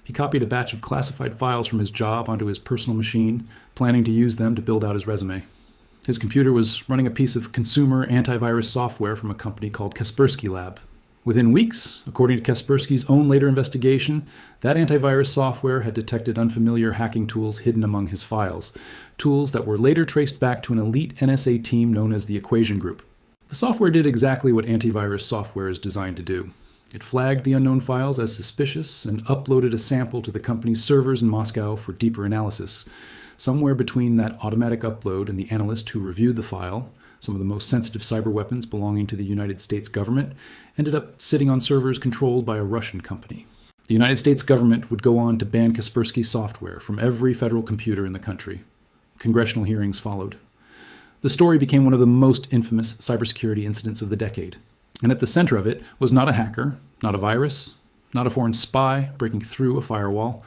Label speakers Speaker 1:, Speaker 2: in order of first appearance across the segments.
Speaker 1: He copied a batch of classified files from his job onto his personal machine, planning to use them to build out his resume. His computer was running a piece of consumer antivirus software from a company called Kaspersky Lab. Within weeks, according to Kaspersky's own later investigation, that antivirus software had detected unfamiliar hacking tools hidden among his files, tools that were later traced back to an elite NSA team known as the Equation Group. The software did exactly what antivirus software is designed to do. It flagged the unknown files as suspicious and uploaded a sample to the company's servers in Moscow for deeper analysis. Somewhere between that automatic upload and the analyst who reviewed the file, some of the most sensitive cyber weapons belonging to the United States government ended up sitting on servers controlled by a Russian company. The United States government would go on to ban Kaspersky software from every federal computer in the country. Congressional hearings followed. The story became one of the most infamous cybersecurity incidents of the decade. And at the center of it was not a hacker, not a virus, not a foreign spy breaking through a firewall.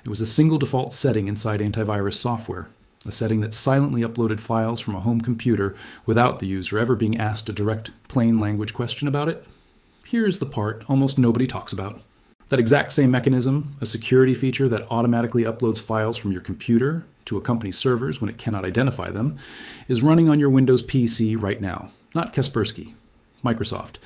Speaker 1: It was a single default setting inside antivirus software, a setting that silently uploaded files from a home computer without the user ever being asked a direct, plain language question about it. Here's the part almost nobody talks about. That exact same mechanism, a security feature that automatically uploads files from your computer to a company's servers when it cannot identify them, is running on your Windows PC right now. Not Kaspersky, Microsoft.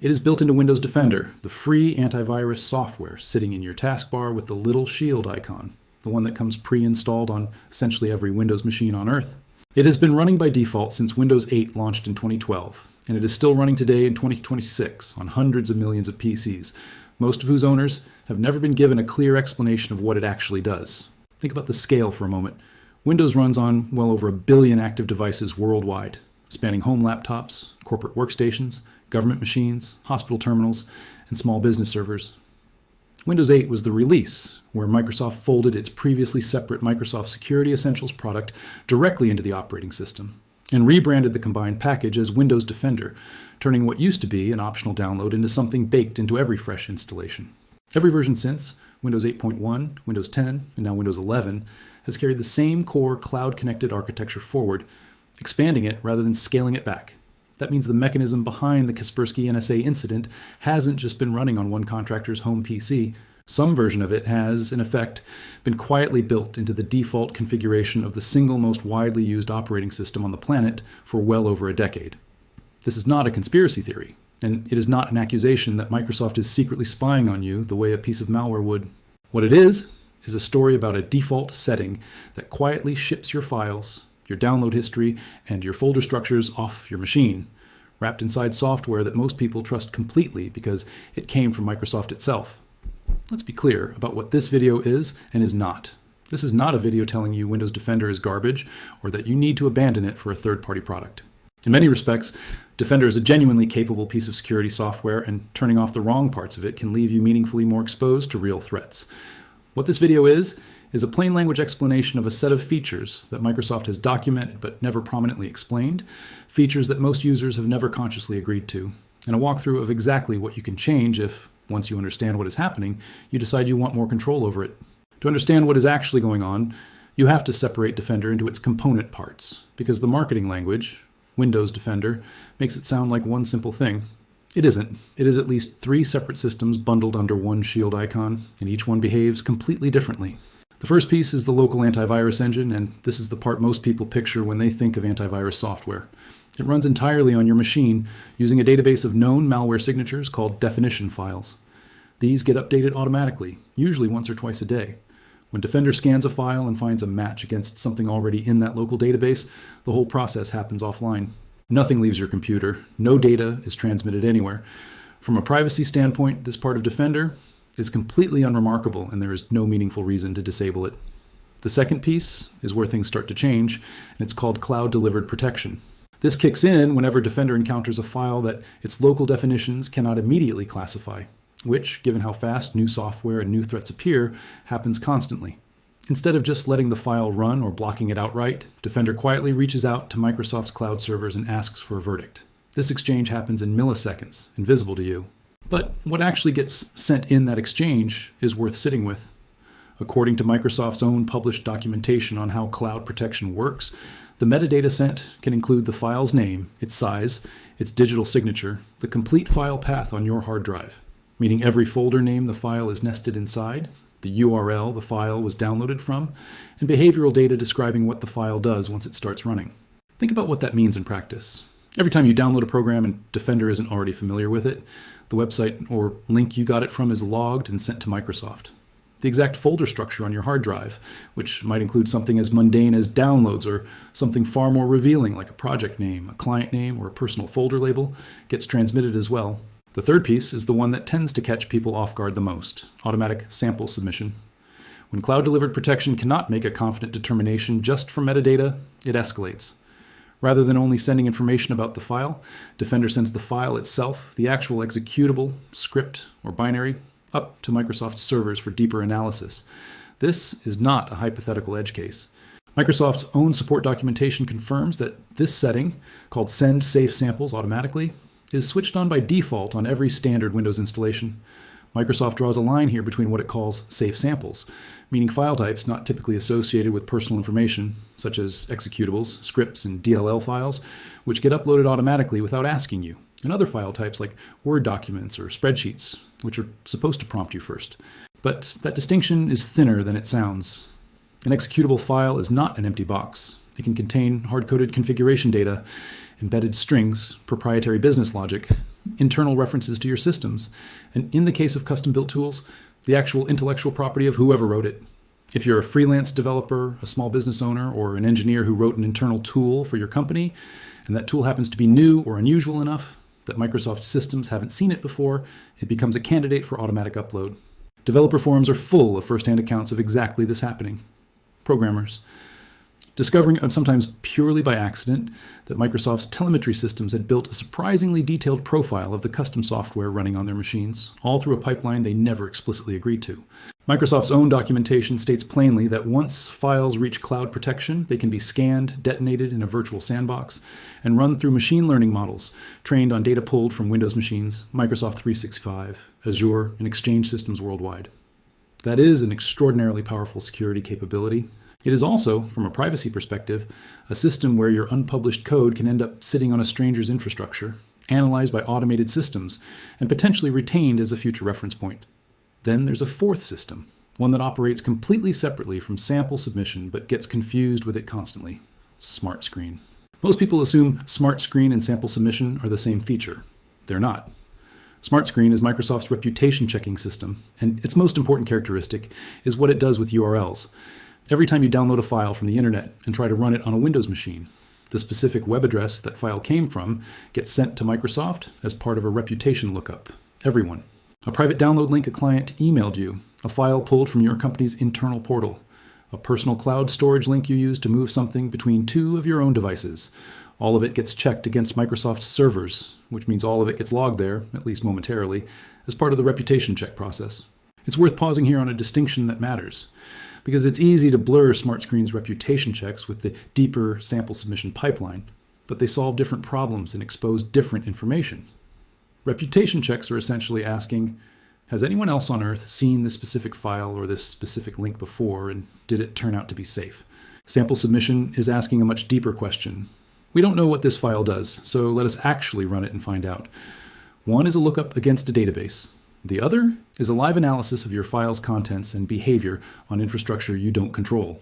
Speaker 1: It is built into Windows Defender, the free antivirus software sitting in your taskbar with the little shield icon, the one that comes pre-installed on essentially every Windows machine on Earth. It has been running by default since Windows 8 launched in 2012, and it is still running today in 2026 on hundreds of millions of PCs, most of whose owners have never been given a clear explanation of what it actually does. Think about the scale for a moment. Windows runs on well over 1 billion active devices worldwide, spanning home laptops, corporate workstations, government machines, hospital terminals, and small business servers. Windows 8 was the release where Microsoft folded its previously separate Microsoft Security Essentials product directly into the operating system and rebranded the combined package as Windows Defender, turning what used to be an optional download into something baked into every fresh installation. Every version since, Windows 8.1, Windows 10, and now Windows 11, has carried the same core cloud-connected architecture forward, expanding it rather than scaling it back. That means the mechanism behind the Kaspersky NSA incident hasn't just been running on one contractor's home PC. Some version of it has, in effect, been quietly built into the default configuration of the single most widely used operating system on the planet for well over a decade. This is not a conspiracy theory, and it is not an accusation that Microsoft is secretly spying on you the way a piece of malware would. What it is a story about a default setting that quietly ships your files, your download history, and your folder structures off your machine, wrapped inside software that most people trust completely because it came from Microsoft itself. Let's be clear about what this video is and is not. This is not a video telling you Windows Defender is garbage or that you need to abandon it for a third-party product. In many respects, Defender is a genuinely capable piece of security software, and turning off the wrong parts of it can leave you meaningfully more exposed to real threats. What this video is a plain language explanation of a set of features that Microsoft has documented but never prominently explained, features that most users have never consciously agreed to, and a walkthrough of exactly what you can change if, once you understand what is happening, you decide you want more control over it. To understand what is actually going on, you have to separate Defender into its component parts, because the marketing language, Windows Defender, makes it sound like one simple thing. It isn't. It is at least 3 separate systems bundled under one shield icon, and each one behaves completely differently. The first piece is the local antivirus engine, and this is the part most people picture when they think of antivirus software. It runs entirely on your machine using a database of known malware signatures called definition files. These get updated automatically, usually once or twice a day. When Defender scans a file and finds a match against something already in that local database, the whole process happens offline. Nothing leaves your computer. No data is transmitted anywhere. From a privacy standpoint, this part of Defender is completely unremarkable, and there is no meaningful reason to disable it. The second piece is where things start to change, and it's called cloud-delivered protection. This kicks in whenever Defender encounters a file that its local definitions cannot immediately classify, which, given how fast new software and new threats appear, happens constantly. Instead of just letting the file run or blocking it outright, Defender quietly reaches out to Microsoft's cloud servers and asks for a verdict. This exchange happens in milliseconds, invisible to you. But what actually gets sent in that exchange is worth sitting with. According to Microsoft's own published documentation on how cloud protection works, the metadata sent can include the file's name, its size, its digital signature, the complete file path on your hard drive, meaning every folder name the file is nested inside, the URL the file was downloaded from, and behavioral data describing what the file does once it starts running. Think about what that means in practice. Every time you download a program and Defender isn't already familiar with it, the website or link you got it from is logged and sent to Microsoft. The exact folder structure on your hard drive, which might include something as mundane as downloads or something far more revealing like a project name, a client name, or a personal folder label, gets transmitted as well. The third piece is the one that tends to catch people off guard the most: automatic sample submission. When cloud-delivered protection cannot make a confident determination just from metadata, it escalates. Rather than only sending information about the file, Defender sends the file itself, the actual executable, script, or binary, up to Microsoft's servers for deeper analysis. This is not a hypothetical edge case. Microsoft's own support documentation confirms that this setting, called Send Safe Samples Automatically, is switched on by default on every standard Windows installation. Microsoft draws a line here between what it calls safe samples, meaning file types not typically associated with personal information, such as executables, scripts, and DLL files, which get uploaded automatically without asking you, and other file types like Word documents or spreadsheets, which are supposed to prompt you first. But that distinction is thinner than it sounds. An executable file is not an empty box. It can contain hard-coded configuration data, embedded strings, proprietary business logic, internal references to your systems, and in the case of custom-built tools, the actual intellectual property of whoever wrote it. If you're a freelance developer, a small business owner, or an engineer who wrote an internal tool for your company, and that tool happens to be new or unusual enough that Microsoft systems haven't seen it before, it becomes a candidate for automatic upload. Developer forums are full of first-hand accounts of exactly this happening. Programmers discovering, sometimes purely by accident, that Microsoft's telemetry systems had built a surprisingly detailed profile of the custom software running on their machines, all through a pipeline they never explicitly agreed to. Microsoft's own documentation states plainly that once files reach cloud protection, they can be scanned, detonated in a virtual sandbox, and run through machine learning models trained on data pulled from Windows machines, Microsoft 365, Azure, and Exchange systems worldwide. That is an extraordinarily powerful security capability. It is also, from a privacy perspective, a system where your unpublished code can end up sitting on a stranger's infrastructure, analyzed by automated systems, and potentially retained as a future reference point. Then there's a fourth system, one that operates completely separately from sample submission but gets confused with it constantly: SmartScreen. Most people assume SmartScreen and sample submission are the same feature. They're not. SmartScreen is Microsoft's reputation checking system, and its most important characteristic is what it does with URLs. Every time you download a file from the internet and try to run it on a Windows machine, the specific web address that file came from gets sent to Microsoft as part of a reputation lookup. Everyone. A private download link a client emailed you, a file pulled from your company's internal portal, a personal cloud storage link you use to move something between two of your own devices. All of it gets checked against Microsoft's servers, which means all of it gets logged there, at least momentarily, as part of the reputation check process. It's worth pausing here on a distinction that matters, because it's easy to blur SmartScreen's reputation checks with the deeper sample submission pipeline, but they solve different problems and expose different information. Reputation checks are essentially asking, has anyone else on Earth seen this specific file or this specific link before, and did it turn out to be safe? Sample submission is asking a much deeper question. We don't know what this file does, so let us actually run it and find out. One is a lookup against a database. The other is a live analysis of your file's contents and behavior on infrastructure you don't control.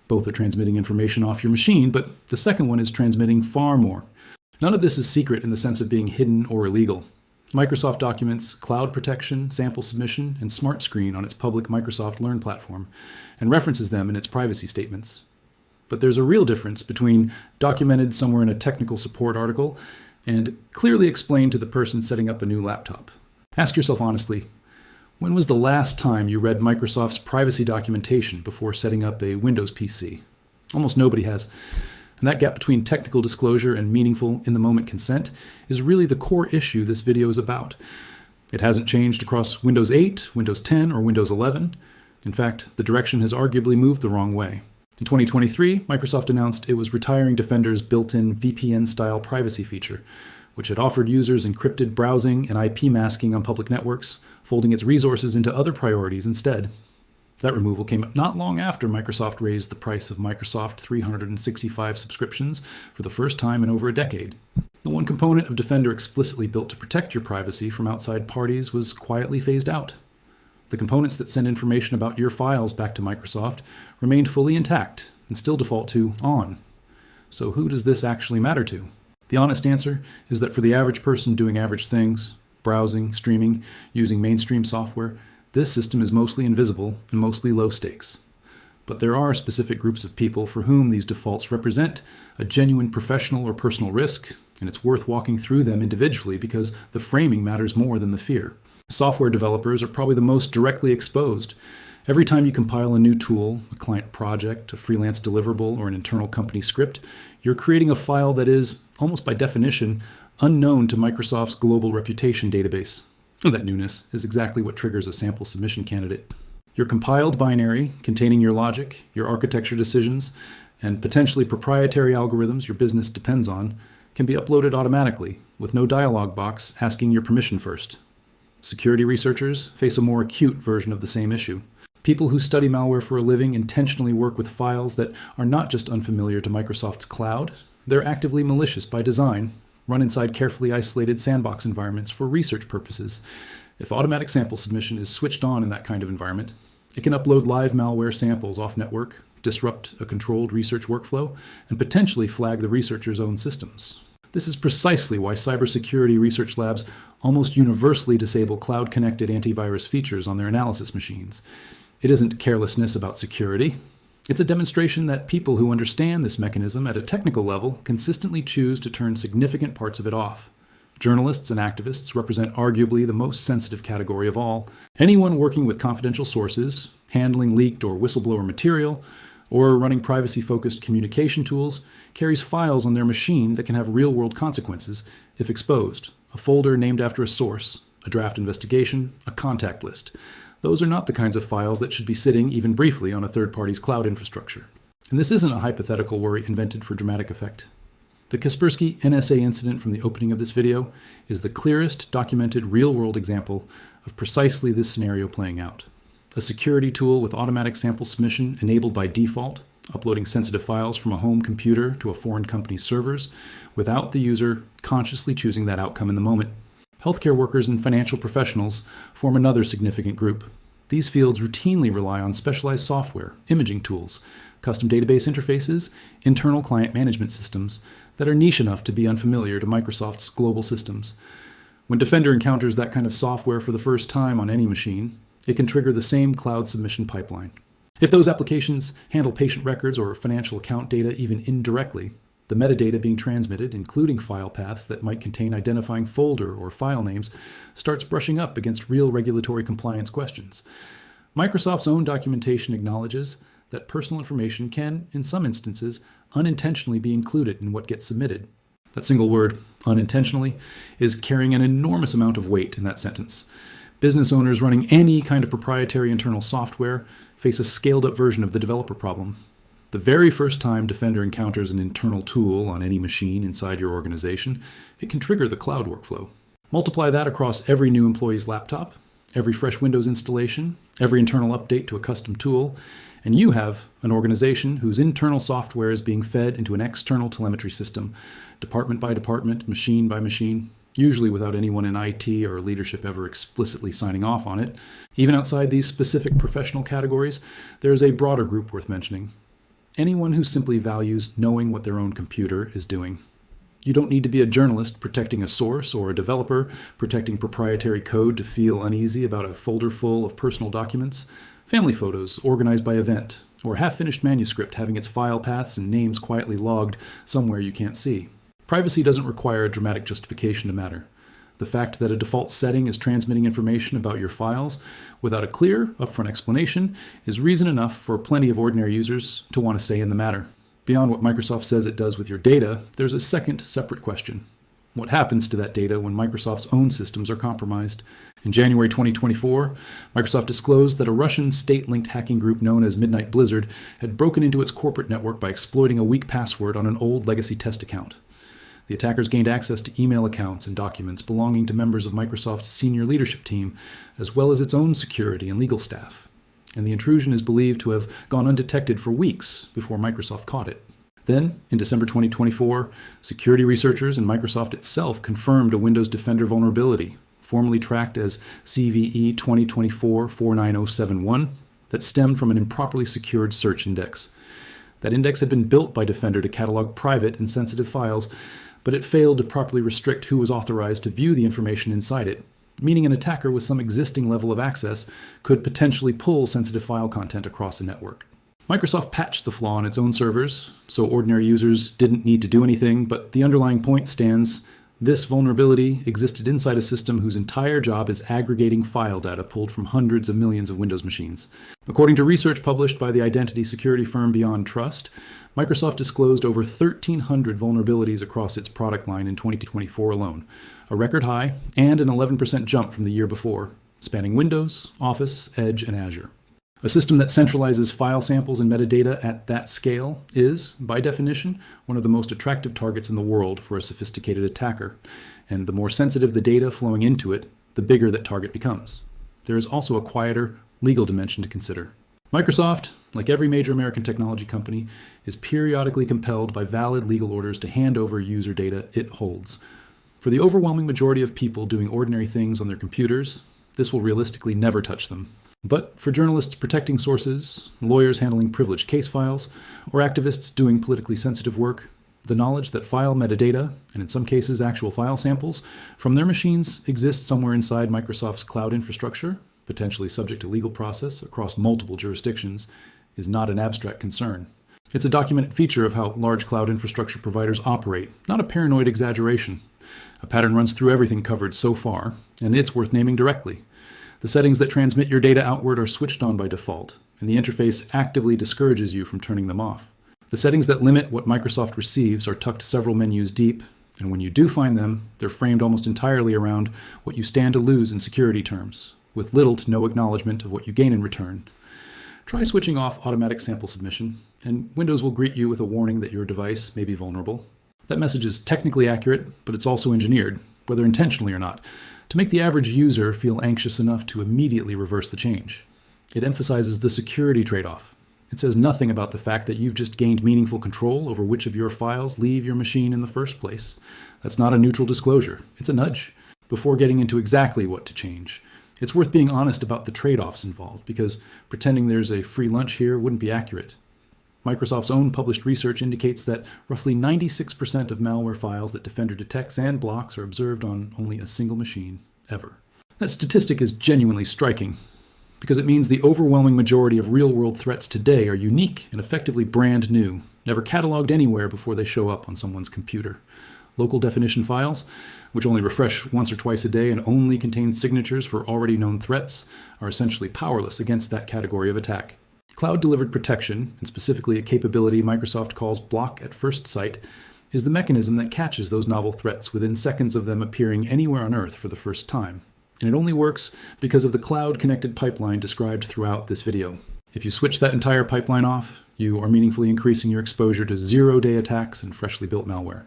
Speaker 1: Both are transmitting information off your machine, but the second one is transmitting far more. None of this is secret in the sense of being hidden or illegal. Microsoft documents cloud protection, sample submission, and SmartScreen on its public Microsoft Learn platform, and references them in its privacy statements. But there's a real difference between documented somewhere in a technical support article and clearly explained to the person setting up a new laptop. Ask yourself honestly, when was the last time you read Microsoft's privacy documentation before setting up a Windows PC? Almost nobody has. And that gap between technical disclosure and meaningful in-the-moment consent is really the core issue this video is about. It hasn't changed across Windows 8, Windows 10, or Windows 11. In fact, the direction has arguably moved the wrong way. In 2023, Microsoft announced it was retiring Defender's built-in VPN-style privacy feature, which had offered users encrypted browsing and IP masking on public networks, folding its resources into other priorities instead. That removal came not long after Microsoft raised the price of Microsoft 365 subscriptions for the first time in over a decade. The one component of Defender explicitly built to protect your privacy from outside parties was quietly phased out. The components that send information about your files back to Microsoft remained fully intact and still default to on. So who does this actually matter to? The honest answer is that for the average person doing average things, browsing, streaming, using mainstream software, this system is mostly invisible and mostly low stakes. But there are specific groups of people for whom these defaults represent a genuine professional or personal risk, and it's worth walking through them individually because the framing matters more than the fear. Software developers are probably the most directly exposed. Every time you compile a new tool, a client project, a freelance deliverable, or an internal company script, you're creating a file that is, almost by definition, unknown to Microsoft's global reputation database. And that newness is exactly what triggers a sample submission candidate. Your compiled binary, containing your logic, your architecture decisions, and potentially proprietary algorithms your business depends on, can be uploaded automatically, with no dialog box asking your permission first. Security researchers face a more acute version of the same issue. People who study malware for a living intentionally work with files that are not just unfamiliar to Microsoft's cloud, they're actively malicious by design, run inside carefully isolated sandbox environments for research purposes. If automatic sample submission is switched on in that kind of environment, it can upload live malware samples off-network, disrupt a controlled research workflow, and potentially flag the researcher's own systems. This is precisely why cybersecurity research labs almost universally disable cloud-connected antivirus features on their analysis machines. It isn't carelessness about security. It's a demonstration that people who understand this mechanism at a technical level consistently choose to turn significant parts of it off. Journalists and activists represent arguably the most sensitive category of all. Anyone working with confidential sources, handling leaked or whistleblower material, or running privacy-focused communication tools carries files on their machine that can have real-world consequences if exposed. A folder named after a source, a draft investigation, a contact list. Those are not the kinds of files that should be sitting, even briefly, on a third party's cloud infrastructure. And this isn't a hypothetical worry invented for dramatic effect. The Kaspersky NSA incident from the opening of this video is the clearest documented real-world example of precisely this scenario playing out. A security tool with automatic sample submission enabled by default, uploading sensitive files from a home computer to a foreign company's servers, without the user consciously choosing that outcome in the moment. Healthcare workers and financial professionals form another significant group. These fields routinely rely on specialized software, imaging tools, custom database interfaces, internal client management systems that are niche enough to be unfamiliar to Microsoft's global systems. When Defender encounters that kind of software for the first time on any machine, it can trigger the same cloud submission pipeline. If those applications handle patient records or financial account data even indirectly, the metadata being transmitted, including file paths that might contain identifying folder or file names, starts brushing up against real regulatory compliance questions. Microsoft's own documentation acknowledges that personal information can, in some instances, unintentionally be included in what gets submitted. That single word, unintentionally, is carrying an enormous amount of weight in that sentence. Business owners running any kind of proprietary internal software face a scaled-up version of the developer problem. The very first time Defender encounters an internal tool on any machine inside your organization, it can trigger the cloud workflow. Multiply that across every new employee's laptop, every fresh Windows installation, every internal update to a custom tool, and you have an organization whose internal software is being fed into an external telemetry system, department by department, machine by machine, usually without anyone in IT or leadership ever explicitly signing off on it. Even outside these specific professional categories, there is a broader group worth mentioning. Anyone who simply values knowing what their own computer is doing. You don't need to be a journalist protecting a source or a developer protecting proprietary code to feel uneasy about a folder full of personal documents, family photos organized by event, or half-finished manuscript having its file paths and names quietly logged somewhere you can't see. Privacy doesn't require a dramatic justification to matter. The fact that a default setting is transmitting information about your files without a clear, upfront explanation is reason enough for plenty of ordinary users to want to say in the matter. Beyond what Microsoft says it does with your data, there's a second separate question. What happens to that data when Microsoft's own systems are compromised? In January 2024, Microsoft disclosed that a Russian state-linked hacking group known as Midnight Blizzard had broken into its corporate network by exploiting a weak password on an old legacy test account. The attackers gained access to email accounts and documents belonging to members of Microsoft's senior leadership team, as well as its own security and legal staff. And the intrusion is believed to have gone undetected for weeks before Microsoft caught it. Then, in December 2024, security researchers and Microsoft itself confirmed a Windows Defender vulnerability, formerly tracked as CVE 2024-49071, that stemmed from an improperly secured search index. That index had been built by Defender to catalog private and sensitive files, but it failed to properly restrict who was authorized to view the information inside it, meaning an attacker with some existing level of access could potentially pull sensitive file content across the network. Microsoft patched the flaw on its own servers, so ordinary users didn't need to do anything, but the underlying point stands. This vulnerability existed inside a system whose entire job is aggregating file data pulled from hundreds of millions of Windows machines. According to research published by the identity security firm Beyond Trust, Microsoft disclosed over 1,300 vulnerabilities across its product line in 2024 alone, a record high and an 11% jump from the year before, spanning Windows, Office, Edge, and Azure. A system that centralizes file samples and metadata at that scale is, by definition, one of the most attractive targets in the world for a sophisticated attacker, and the more sensitive the data flowing into it, the bigger that target becomes. There is also a quieter, legal dimension to consider. Microsoft, like every major American technology company, is periodically compelled by valid legal orders to hand over user data it holds. For the overwhelming majority of people doing ordinary things on their computers, this will realistically never touch them. But for journalists protecting sources, lawyers handling privileged case files, or activists doing politically sensitive work, the knowledge that file metadata, and in some cases actual file samples, from their machines exist somewhere inside Microsoft's cloud infrastructure, potentially subject to legal process across multiple jurisdictions, is not an abstract concern. It's a documented feature of how large cloud infrastructure providers operate, not a paranoid exaggeration. A pattern runs through everything covered so far, and it's worth naming directly. The settings that transmit your data outward are switched on by default, and the interface actively discourages you from turning them off. The settings that limit what Microsoft receives are tucked several menus deep, and when you do find them, they're framed almost entirely around what you stand to lose in security terms, with little to no acknowledgement of what you gain in return. Try switching off automatic sample submission, and Windows will greet you with a warning that your device may be vulnerable. That message is technically accurate, but it's also engineered, whether intentionally or not, to make the average user feel anxious enough to immediately reverse the change. It emphasizes the security trade-off. It says nothing about the fact that you've just gained meaningful control over which of your files leave your machine in the first place. That's not a neutral disclosure. It's a nudge. Before getting into exactly what to change, it's worth being honest about the trade-offs involved, because pretending there's a free lunch here wouldn't be accurate. Microsoft's own published research indicates that roughly 96% of malware files that Defender detects and blocks are observed on only a single machine, ever. That statistic is genuinely striking, because it means the overwhelming majority of real-world threats today are unique and effectively brand new, never cataloged anywhere before they show up on someone's computer. Local definition files, which only refresh once or twice a day and only contain signatures for already known threats, are essentially powerless against that category of attack. Cloud-delivered protection, and specifically a capability Microsoft calls block at first sight, is the mechanism that catches those novel threats within seconds of them appearing anywhere on Earth for the first time. And it only works because of the cloud-connected pipeline described throughout this video. If you switch that entire pipeline off, you are meaningfully increasing your exposure to zero-day attacks and freshly built malware.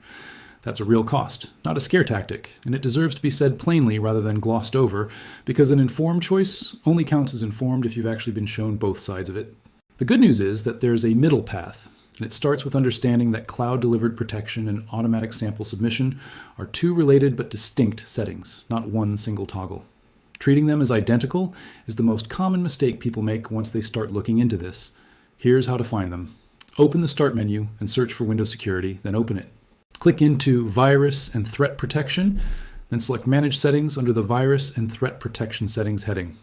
Speaker 1: That's a real cost, not a scare tactic, and it deserves to be said plainly rather than glossed over, because an informed choice only counts as informed if you've actually been shown both sides of it. The good news is that there's a middle path, and it starts with understanding that cloud-delivered protection and automatic sample submission are two related but distinct settings, not one single toggle. Treating them as identical is the most common mistake people make once they start looking into this. Here's how to find them. Open the Start menu and search for Windows Security, then open it. Click into Virus and Threat Protection, then select Manage Settings under the Virus and Threat Protection Settings heading.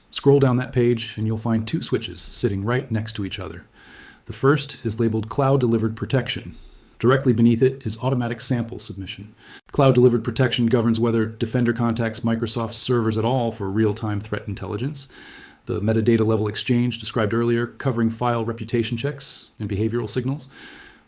Speaker 1: Scroll down that page and you'll find two switches sitting right next to each other. The first is labeled Cloud Delivered Protection. Directly beneath it is Automatic Sample Submission. Cloud Delivered Protection governs whether Defender contacts Microsoft's servers at all for real-time threat intelligence. The metadata level exchange described earlier, covering file reputation checks and behavioral signals.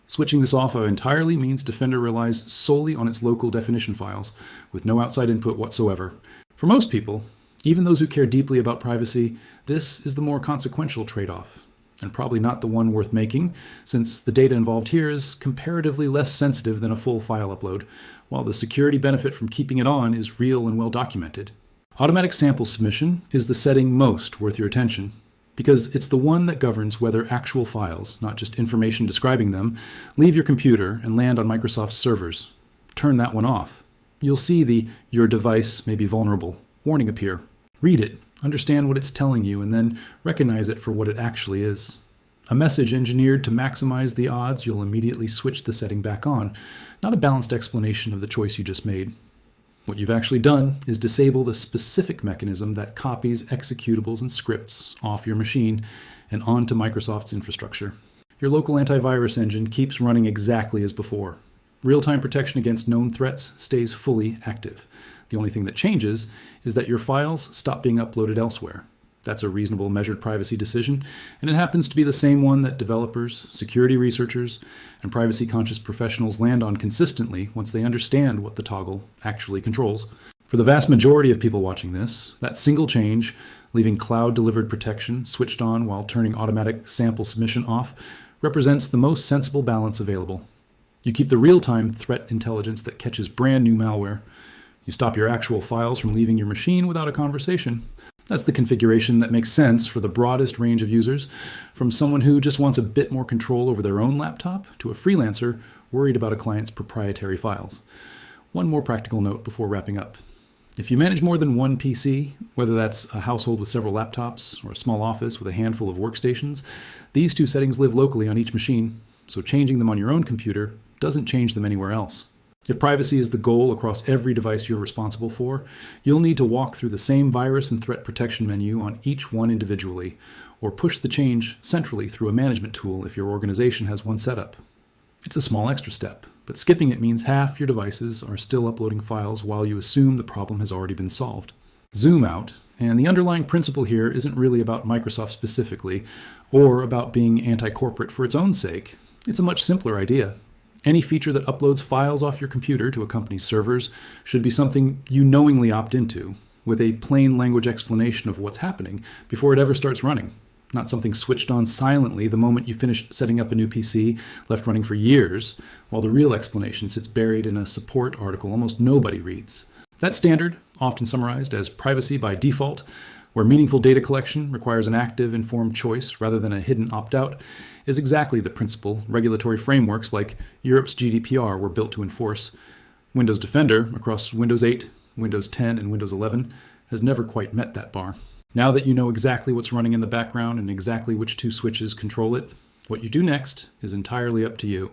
Speaker 1: Switching this off entirely means Defender relies solely on its local definition files, with no outside input whatsoever. For most people, even those who care deeply about privacy, this is the more consequential trade-off, and probably not the one worth making, since the data involved here is comparatively less sensitive than a full file upload, while the security benefit from keeping it on is real and well documented. Automatic sample submission is the setting most worth your attention, because it's the one that governs whether actual files, not just information describing them, leave your computer and land on Microsoft's servers. Turn that one off. You'll see the "your device may be vulnerable" warning appear. Read it, understand what it's telling you, and then recognize it for what it actually is. A message engineered to maximize the odds you'll immediately switch the setting back on, not a balanced explanation of the choice you just made. What you've actually done is disable the specific mechanism that copies executables and scripts off your machine and onto Microsoft's infrastructure. Your local antivirus engine keeps running exactly as before. Real-time protection against known threats stays fully active. The only thing that changes is that your files stop being uploaded elsewhere. That's a reasonable, measured privacy decision, and it happens to be the same one that developers, security researchers, and privacy-conscious professionals land on consistently once they understand what the toggle actually controls. For the vast majority of people watching this, that single change, leaving cloud-delivered protection switched on while turning automatic sample submission off, represents the most sensible balance available. You keep the real-time threat intelligence that catches brand new malware. You stop your actual files from leaving your machine without a conversation. That's the configuration that makes sense for the broadest range of users, from someone who just wants a bit more control over their own laptop to a freelancer worried about a client's proprietary files. One more practical note before wrapping up. If you manage more than one PC, whether that's a household with several laptops or a small office with a handful of workstations, these two settings live locally on each machine, so changing them on your own computer doesn't change them anywhere else. If privacy is the goal across every device you're responsible for, you'll need to walk through the same virus and threat protection menu on each one individually, or push the change centrally through a management tool if your organization has one set up. It's a small extra step, but skipping it means half your devices are still uploading files while you assume the problem has already been solved. Zoom out, and the underlying principle here isn't really about Microsoft specifically, or about being anti-corporate for its own sake. It's a much simpler idea. Any feature that uploads files off your computer to a company's servers should be something you knowingly opt into, with a plain language explanation of what's happening before it ever starts running. Not something switched on silently the moment you finish setting up a new PC, left running for years, while the real explanation sits buried in a support article almost nobody reads. That standard, often summarized as privacy by default, where meaningful data collection requires an active, informed choice rather than a hidden opt-out, is exactly the principle regulatory frameworks like Europe's GDPR were built to enforce. Windows Defender, across Windows 8, Windows 10, and Windows 11, has never quite met that bar. Now that you know exactly what's running in the background and exactly which two switches control it, what you do next is entirely up to you.